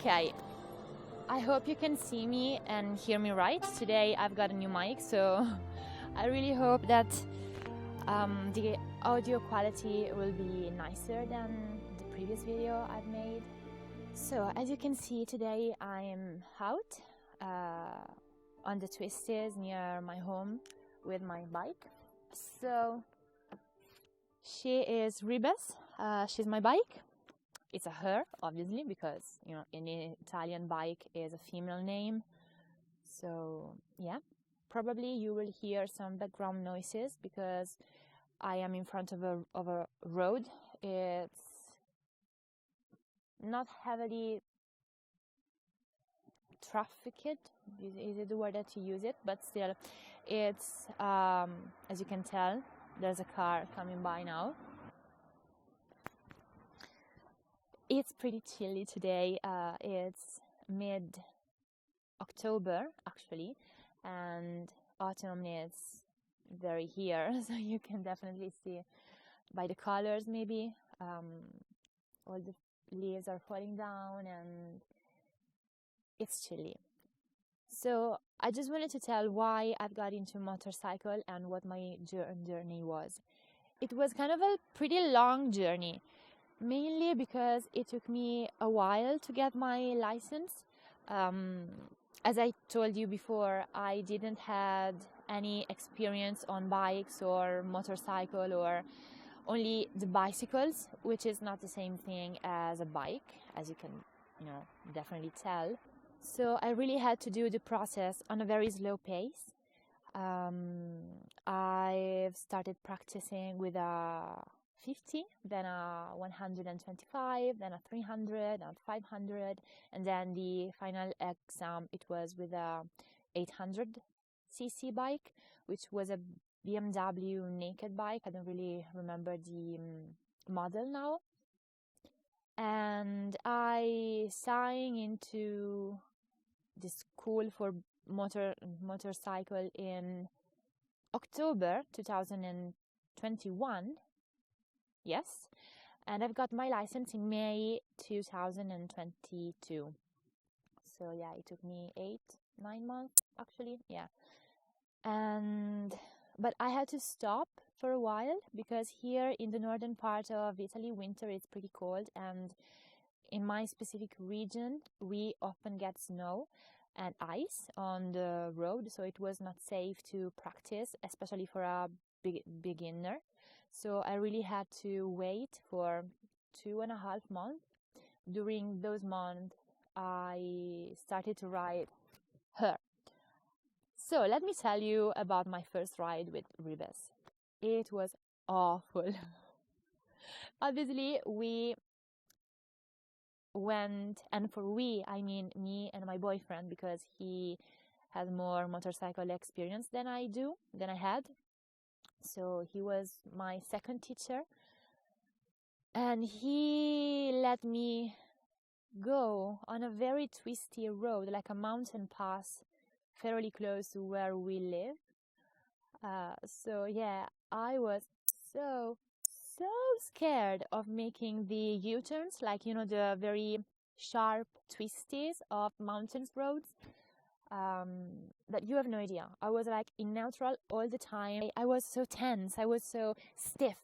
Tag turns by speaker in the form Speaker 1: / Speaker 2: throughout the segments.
Speaker 1: Okay, I hope you can see me and hear me right. Today I've got a new mic, so I really hope that the audio quality will be nicer than the previous video I've made. So as you can see, today I'm out on the twisties near my home with my bike. So she is Ribes, she's my bike. It's a her, obviously, because, you know, an Italian bike is a female name. So, yeah, probably you will hear some background noises because I am in front of a road. It's not heavily trafficked, is it the word that you use it? But still, it's, as you can tell, there's a car coming by now. It's pretty chilly today. It's mid-October, actually, and autumn is very here, so you can definitely see by the colors, maybe. All the leaves are falling down and it's chilly. So I just wanted to tell why I've got into motorcycle and what my journey was. It was kind of a pretty long journey. Mainly because it took me a while to get my license. As I told you before, I didn't have any experience on bikes or motorcycle, or only the bicycles, which is not the same thing as a bike, as you can, definitely tell. So I really had to do the process on a very slow pace. I've started practicing with a 50, then a 125, then a 300, and 500, and then the final exam, it was with a 800cc bike, which was a BMW naked bike. I don't really remember the model now. And I signed into the school for motorcycle in October 2021. Yes, and I've got my license in May 2022. So yeah, it took me 8-9 months actually. Yeah, but I had to stop for a while because here in the northern part of Italy, winter is pretty cold, and in my specific region, we often get snow and ice on the road, so it was not safe to practice, especially for a beginner. So I really had to wait for 2.5 months. During those months, I started to ride her. So let me tell you about my first ride with Ribes. It was awful. Obviously, we went, and for we, I mean me and my boyfriend, because he has more motorcycle experience than I had. So he was my second teacher, and he let me go on a very twisty road, like a mountain pass, fairly close to where we live. So yeah, I was so scared of making the U-turns, like, the very sharp twisties of mountains roads. That you have no idea. I was like in neutral all the time. I was so tense. I was so stiff.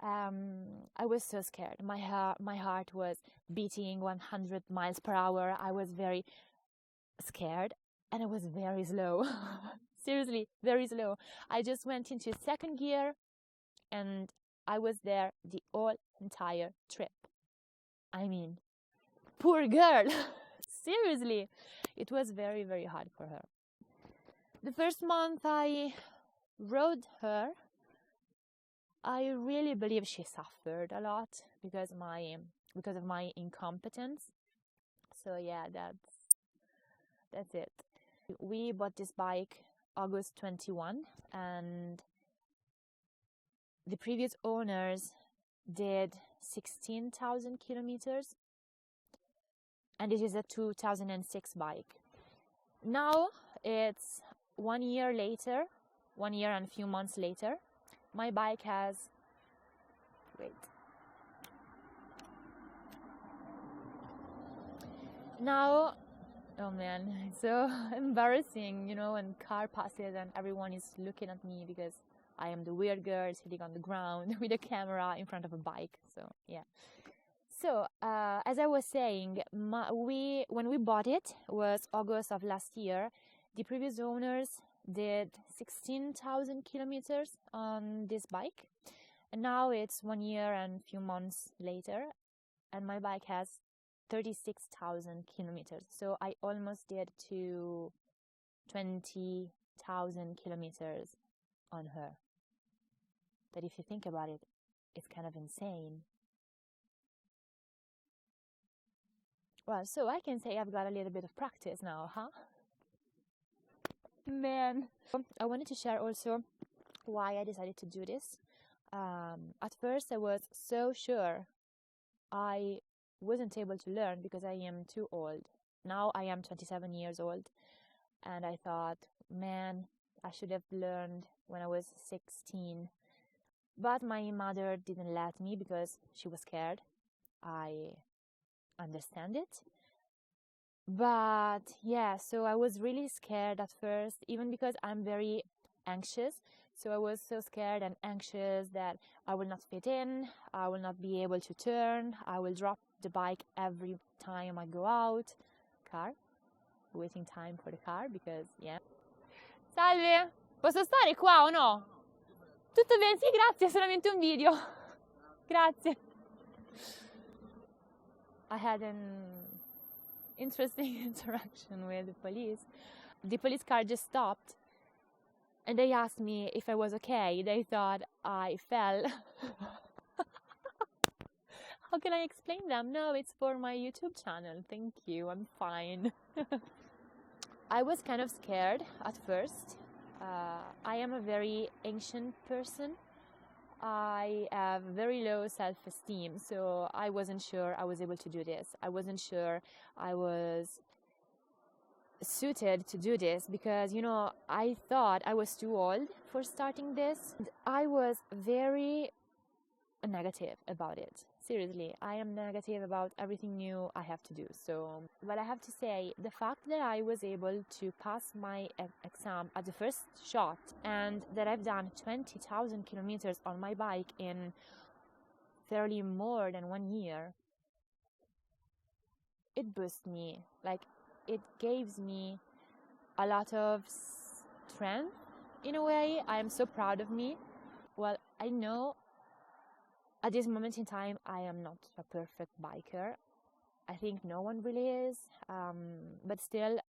Speaker 1: I was so scared. My heart was beating 100 miles per hour. I was very scared, and I was very slow. Seriously, very slow. I just went into second gear, and I was there the whole entire trip. I mean, poor girl. Seriously, it was very, very hard for her. The first month I rode her, I really believe she suffered a lot because of my incompetence. So yeah, that's it. We bought this bike August 21, and the previous owners did 16,000 kilometers. And it is a 2006 bike. Now it's 1 year later, 1 year and a few months later. My bike has, Now, oh man, it's so embarrassing, you know, when car passes and everyone is looking at me because I am the weird girl sitting on the ground with a camera in front of a bike. So yeah. So as I was saying, when we bought it was August of last year. The previous owners did 16,000 kilometers on this bike, and now it's 1 year and a few months later, and my bike has 36,000 kilometers. So I almost did to 20,000 kilometers on her. That, if you think about it, it's kind of insane. Well, so I can say I've got a little bit of practice now, huh? Man. I wanted to share also why I decided to do this. At first I was so sure I wasn't able to learn because I am too old. Now I am 27 years old, and I thought, man, I should have learned when I was 16. But my mother didn't let me because she was scared. I understand it. But yeah, so I was really scared at first, even because I'm very anxious. So I was so scared and anxious that I will not fit in, I will not be able to turn, I will drop the bike every time I go out. Car, waiting time for the car because yeah. Salve, posso stare qua o no? Tutto bene, sì, grazie, è solamente un video. Grazie. I had an interesting interaction with the police. The police car just stopped and they asked me if I was okay. They thought I fell. How can I explain them? No, it's for my YouTube channel. Thank you, I'm fine. I was kind of scared at first. I am a very ancient person. I have very low self-esteem, so I wasn't sure I was able to do this. I wasn't sure I was suited to do this because, you know, I thought I was too old for starting this. I was very negative about it. Seriously, I am negative about everything new I have to do. So, but I have to say, the fact that I was able to pass my exam at the first shot and that I've done 20,000 kilometers on my bike in fairly more than 1 year, it boosts me. Like, it gives me a lot of strength in a way. I am so proud of me. Well, I know at this moment in time, I am not a perfect biker. I think no one really is. But still,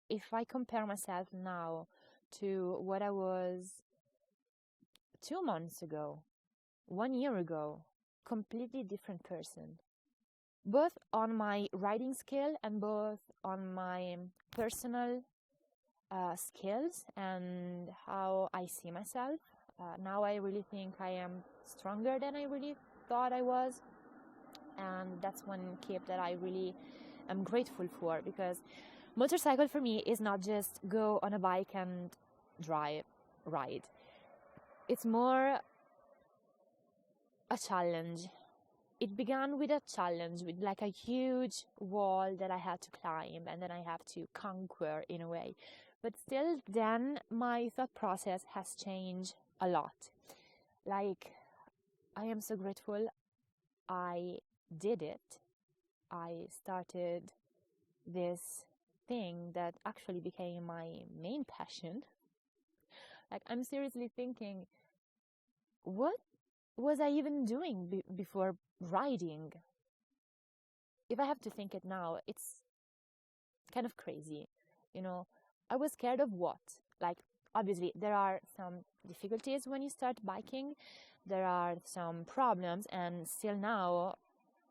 Speaker 1: if I compare myself now to what I was 2 months ago, 1 year ago, completely different person. Both on my riding skill and both on my personal skills and how I see myself. Now I really think I am stronger than I really thought I was, and that's one tip that I really am grateful for, because motorcycle for me is not just go on a bike and ride. It's more a challenge. It began with a challenge, with like a huge wall that I had to climb and then I have to conquer in a way. But still, then my thought process has changed a lot. Like, I am so grateful I did it. I started this thing that actually became my main passion. Like, I'm seriously thinking, what was I even doing before riding? If I have to think it now, it's kind of crazy. You know, I was scared of what? Like, obviously, there are some difficulties when you start biking. There are some problems, and still now,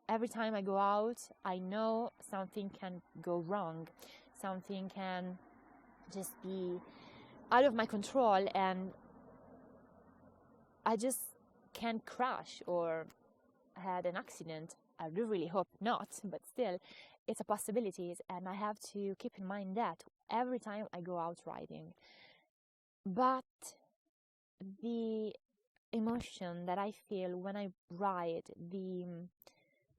Speaker 1: every time I go out, I know something can go wrong. Something can just be out of my control, and I just can crash or had an accident. I do really hope not, but still, it's a possibility, and I have to keep in mind that every time I go out riding. But the emotion that I feel when I ride, the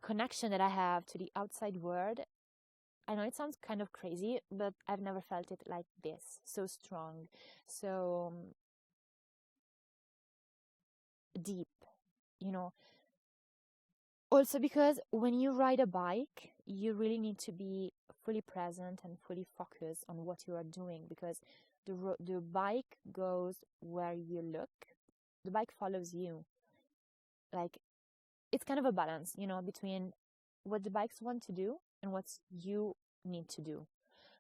Speaker 1: connection that I have to the outside world, I know it sounds kind of crazy, but I've never felt it like this, so strong, so deep, you know. Also because when you ride a bike, you really need to be fully present and fully focused on what you are doing, because the bike goes where you look. The bike follows you. Like, it's kind of a balance, you know, between what the bikes want to do and what you need to do.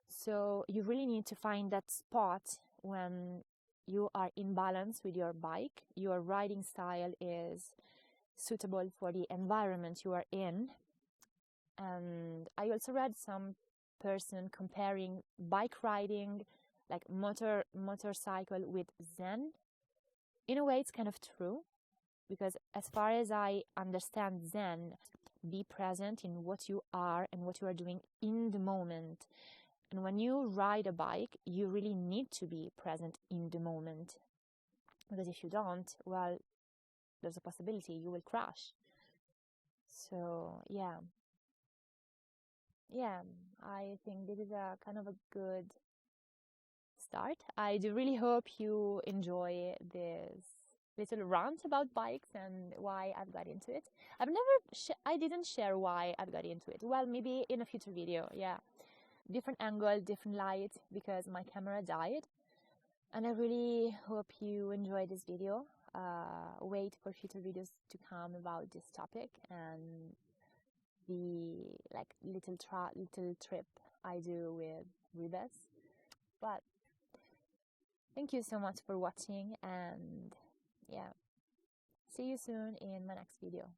Speaker 1: So you really need to find that spot when you are in balance with your bike, your riding style is suitable for the environment you are in. And I also read some person comparing bike riding, like motorcycle, with Zen. In a way, it's kind of true, because as far as I understand Zen, be present in what you are and what you are doing in the moment. And when you ride a bike, you really need to be present in the moment, because if you don't, well, there's a possibility you will crash. So yeah, I think this is a kind of a good start. I do really hope you enjoy this little rant about bikes and why I've got into it. I didn't share why I've got into it. Well, maybe in a future video, yeah. Different angle, different light, because my camera died. And I really hope you enjoyed this video. Wait for future videos to come about this topic and the like little trip I do with Ribes. But thank you so much for watching, and yeah, see you soon in my next video.